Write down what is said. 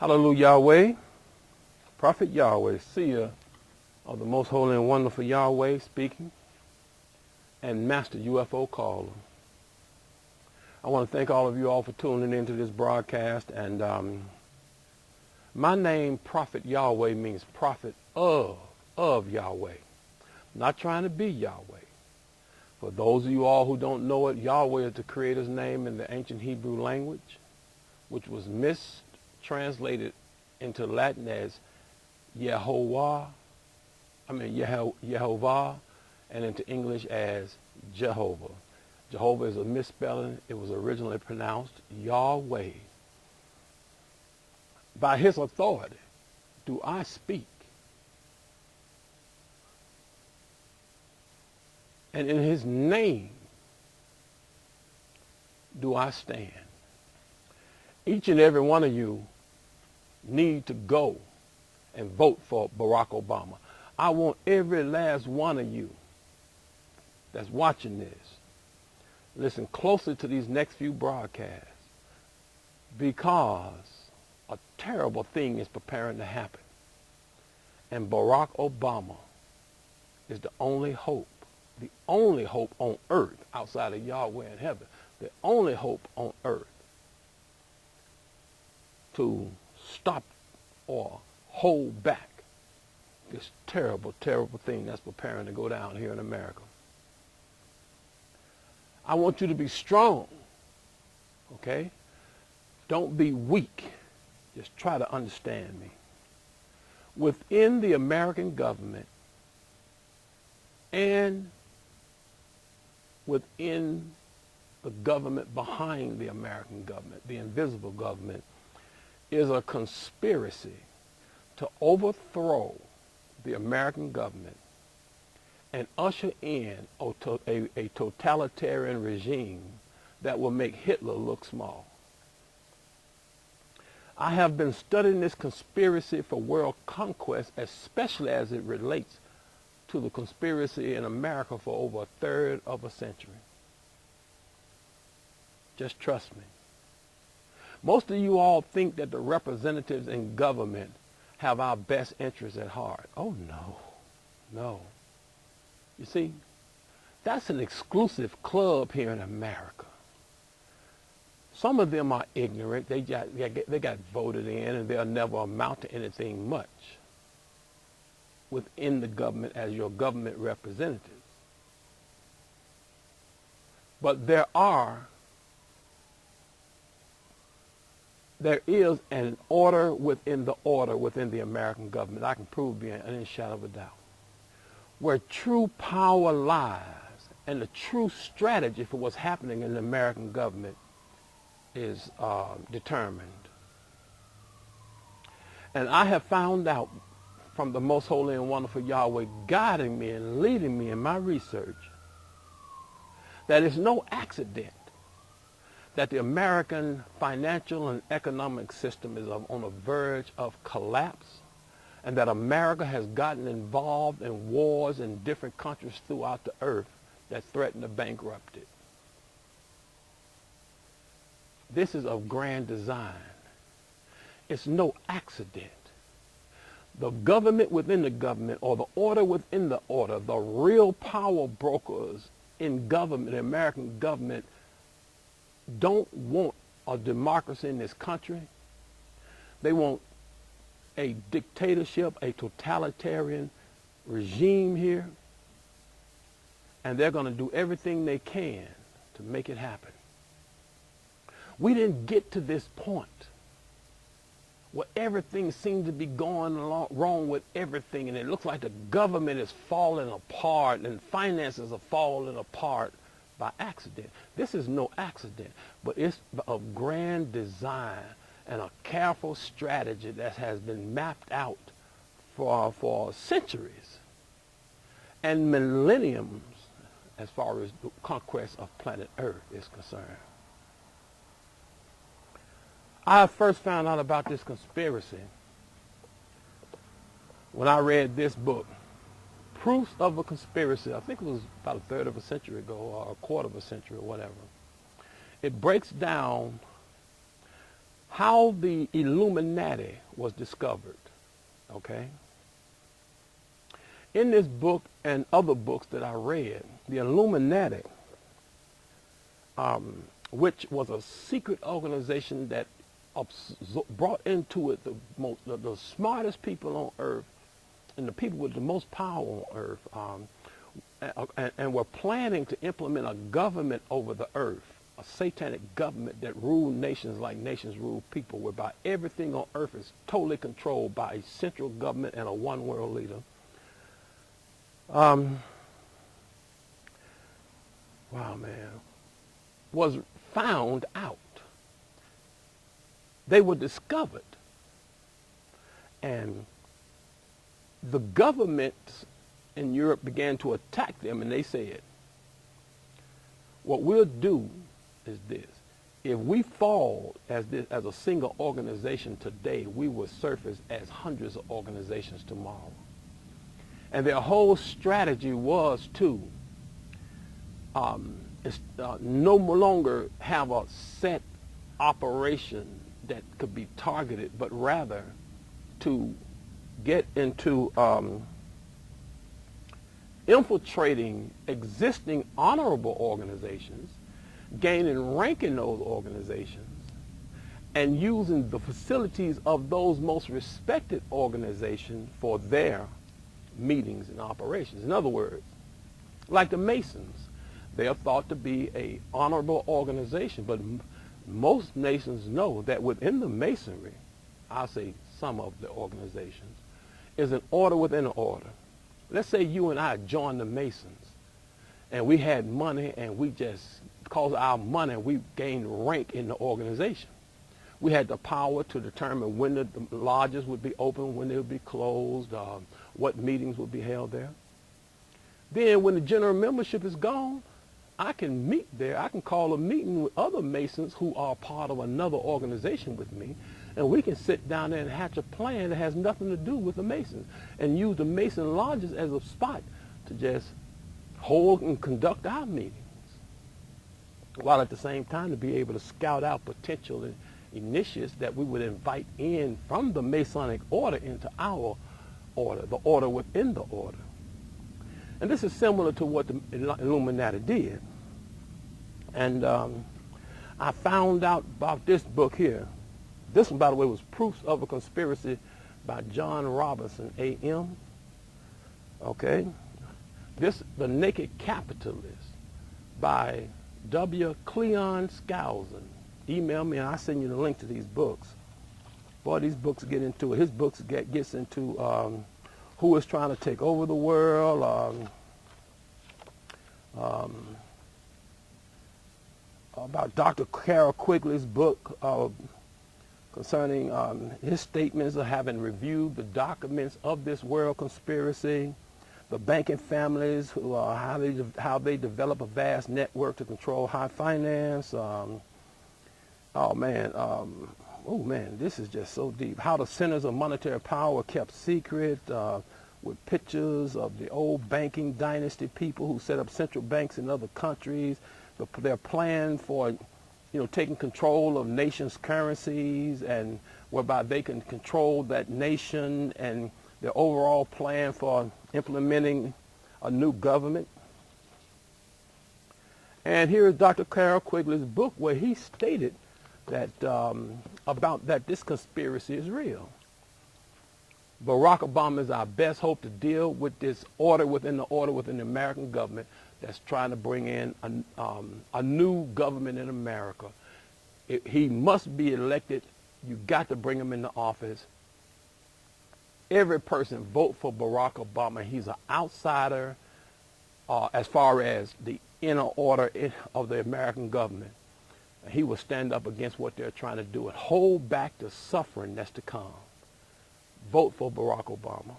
Hallelujah, Yahweh, Prophet Yahweh, seer of the most holy and wonderful Yahweh speaking, and Master UFO caller. I want to thank all of you all for tuning into this broadcast. And my name, Prophet Yahweh, means prophet of Yahweh. I'm not trying to be Yahweh. For those of you all who don't know it, Yahweh is the Creator's name in the ancient Hebrew language, which was mistranslated into Latin as Yehovah, and into English as Jehovah. Jehovah is a misspelling. It was originally pronounced Yahweh. By his authority do I speak, and in his name do I stand. Each and every one of you need to go and vote for Barack Obama. I want every last one of you that's watching this, listen closely to these next few broadcasts, because a terrible thing is preparing to happen. And Barack Obama is the only hope on earth outside of Yahweh in heaven, the only hope on earth to stop or hold back this terrible, terrible thing that's preparing to go down here in America. I want you to be strong, okay? Don't be weak. Just try to understand me. Within the American government and within the government behind the American government, the invisible government, is a conspiracy to overthrow the American government and usher in a totalitarian regime that will make Hitler look small. I have been studying this conspiracy for world conquest, especially as it relates to the conspiracy in America for over a third of a century. Just trust me. Most of you all think that the representatives in government have our best interests at heart. Oh, no. You see, that's an exclusive club here in America. Some of them are ignorant. They got voted in, and they'll never amount to anything much within the government as your government representatives. But there is an order within the American government. I can prove beyond any shadow of a doubt, where true power lies and the true strategy for what's happening in the American government is determined. And I have found out from the most holy and wonderful Yahweh guiding me and leading me in my research that it's no accident that the American financial and economic system is on the verge of collapse, and that America has gotten involved in wars in different countries throughout the earth that threaten to bankrupt it. This is of grand design. It's no accident. The government within the government, or the order within the order, the real power brokers in government, the American government, don't want a democracy in this country. They want a dictatorship, a totalitarian regime here, and they're going to do everything they can to make it happen. We didn't get to this point where everything seems to be going wrong with everything, and it looks like the government is falling apart and finances are falling apart by accident. This is no accident, but it's of grand design and a careful strategy that has been mapped out for centuries and millenniums as far as the conquest of planet Earth is concerned. I first found out about this conspiracy when I read this book, Proofs of a Conspiracy. I think it was about a third of a century ago, or a quarter of a century, or whatever. It breaks down how the Illuminati was discovered, okay? In this book and other books that I read, the Illuminati, which was a secret organization that brought into it the smartest people on earth and the people with the most power on earth, and were planning to implement a government over the earth, a satanic government that ruled nations like nations rule people, whereby everything on earth is totally controlled by a central government and a one world leader. Wow, man, was found out. They were discovered. And the governments in Europe began to attack them, and they said, what we'll do is this. If we fall as a single organization today, we will surface as hundreds of organizations tomorrow. And their whole strategy was to no longer have a set operation that could be targeted, but rather to get into infiltrating existing honorable organizations, gaining rank in those organizations, and using the facilities of those most respected organizations for their meetings and operations. In other words, like the Masons, they are thought to be an honorable organization, but most nations know that within the Masonry, I'll say some of the organizations, is an order within an order. Let's say you and I joined the Masons, and we had money, and we just, because of our money, we gained rank in the organization. We had the power to determine when the lodges would be open, when they would be closed, what meetings would be held there. Then when the general membership is gone, I can meet there. I can call a meeting with other Masons who are part of another organization with me, and we can sit down there and hatch a plan that has nothing to do with the Masons, and use the Mason lodges as a spot to just hold and conduct our meetings, while at the same time to be able to scout out potential initiates that we would invite in from the Masonic order into our order, the order within the order. And this is similar to what the Illuminati did. And I found out about this book here. This one, by the way, was Proofs of a Conspiracy by John Robinson, A.M. Okay. This, The Naked Capitalist by W. Cleon Skousen. Email me and I'll send you the link to these books. Boy, these books get into it. His books gets into who is trying to take over the world, about Dr. Carroll Quigley's book concerning his statements of having reviewed the documents of this world conspiracy, the banking families, who how they develop a vast network to control high finance. Oh man, this is just so deep. How the centers of monetary power were kept secret, with pictures of the old banking dynasty people who set up central banks in other countries, their plan for, taking control of nations' currencies, and whereby they can control that nation, and their overall plan for implementing a new government. And here is Dr. Carroll Quigley's book, where he stated that that this conspiracy is real. Barack Obama is our best hope to deal with this order within the American government that's trying to bring in a new government in America. He must be elected. You got to bring him into office. Every person vote for Barack Obama. He's an outsider as far as the inner order of the American government. He will stand up against what they're trying to do and hold back the suffering that's to come. Vote for Barack Obama.